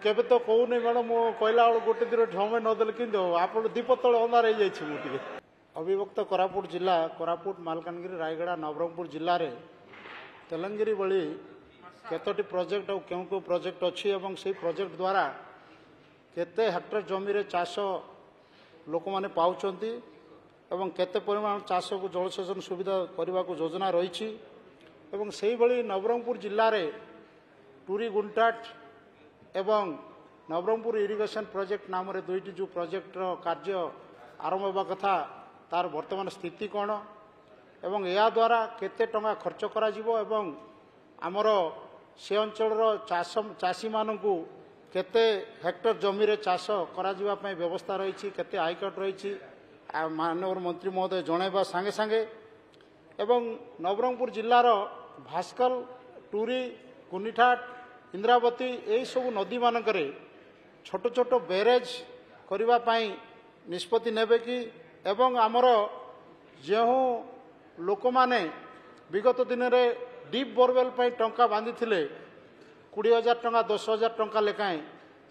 केबे तो कहूनी मैडम मो कहला बेलू गोटे दिन ढमे नदेले कि आप दीपतल अंधार हो जाए अविभक्त कोरापुट जिला कोरापुट मालकानगिरी रायगड़ा नवरंगपुर जिले में तेलंगिरी भली केतोटी प्रोजेक्ट और क्यों क्यों प्रोजेक्ट अच्छी और से प्रोजेक्ट द्वारा केते हेक्टर जमी रे चाष लोक मैंने पाउछंती एवं केते परिमाण चाष को जलसेचन सुविधा करने को योजना रही एवं से भली नवरंगपुर जिले में टूरी गुंटाट एवं नवरंगपुर इरिगेशन प्रोजेक्ट नाम रे दुईटी जो प्रोजेक्ट कार्य आरंभ होगा कथा तार वर्तमान स्थिति कौन एवं या द्वारा केते टंका खर्च करा जिवो एवं आमर से अंचल चाषी मानू केते हेक्टर जमी रे चाष करा जिवा पय व्यवस्था रही केते आयकट रही माननीय मंत्री महोदय जनइबा सांगे सांगे एवं नवरंगपुर जिलार भास्कल टूरी कुनिठाट इंद्रावती यही सब नदी मानकरे छोट छोट बैरेज करिबा पय निष्पत्ति नेबे कि एवं आमर जो लोक माने विगत दिन में डीप बोरवेल टंका बांधी 20,000 टंका 10,000 टंका लेखाएं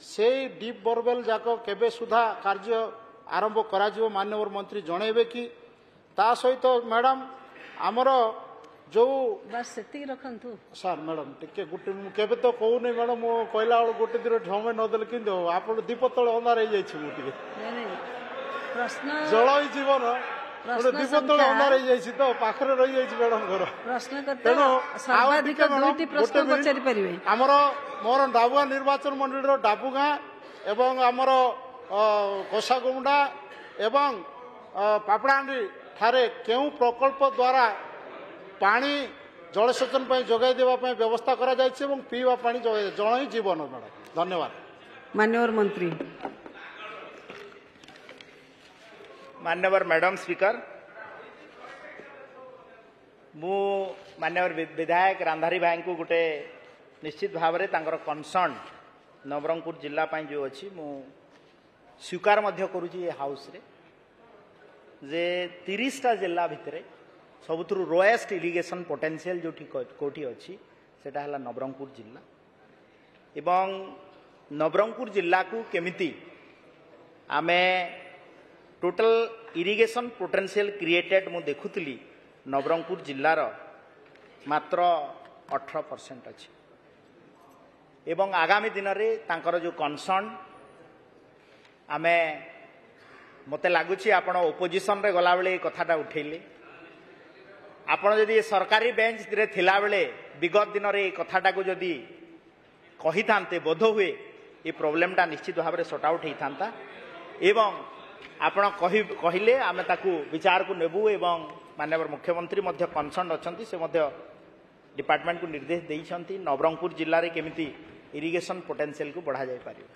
से डीप बोरवेल जाक केबे सुधा कार्य आरंभ करा जिवो माननीय मंत्री जनइबे कि ता सहित मैडम आमर जो बस रखु सर मैडम टिके गोटे केबे तो कहूनी मैडम मो कहला बेलू गोटे दिन ढमे नदेले कि आप दीपतल अंधार हो जाए प्रश्न जल जीवन दीपतल अंधार हो जाए तो पाखरे रही जाए मैडम घर प्रश्न आमर मोर डाबुआ निर्वाचन मंडल डाबुगाँ एवं आमर कोसागुमुंडा एवं पापड़ाहांडी ठारे केउ प्रकल्प द्वारा पानी जलसेचन जोगाई देवाई व्यवस्था करा जायछि एवं पीवा पानी जल ही जीवन मैडम धन्यवाद माननीय मंत्री मान्यवर मैडम स्पीकर मु मान्यवर विधायक रांधारी भाई को गोटे निश्चित भाव में कंसर्न नवरंगपुर जिला जो अच्छी मु स्वीकार करुँची हाउस रे जे 30टा जिला भितर सबुठ रोएस्ट इरिगेशन पोटेंशियल जो कौटी अच्छी सेटा है नवरंगपुर जिला एवं नवरंगपुर जिला को केमिति आमे टोटल इरिगेशन पोटेंशियल क्रिएटेड मु देखुली नवरंगपुर जिलार मात्र 18% अच्छी एवं आगामी दिन में तांकर जो कंसर्न आमे मते लगुच आपण ओपोजिशन रे गला बेले कथाटा उठेले आपण जदि सरकारी बेंच रे थिला बेले विगत दिन रे कथाटा को जदि कही थांते बोध हुए ये प्रॉब्लमटा निश्चित भाव में सॉर्ट आउट होता एवं आपण कहिले आमे ताकू विचार को नेबू एवं माननीय मुख्यमंत्री मध्य कंसर्न अछंती से मध्य डिपार्टमेंट को निर्देश देइछंती नवरंगपुर जिल्ला रे केमिति इरिगेशन पोटेंशियल को बढ़ा जाय पारिबो।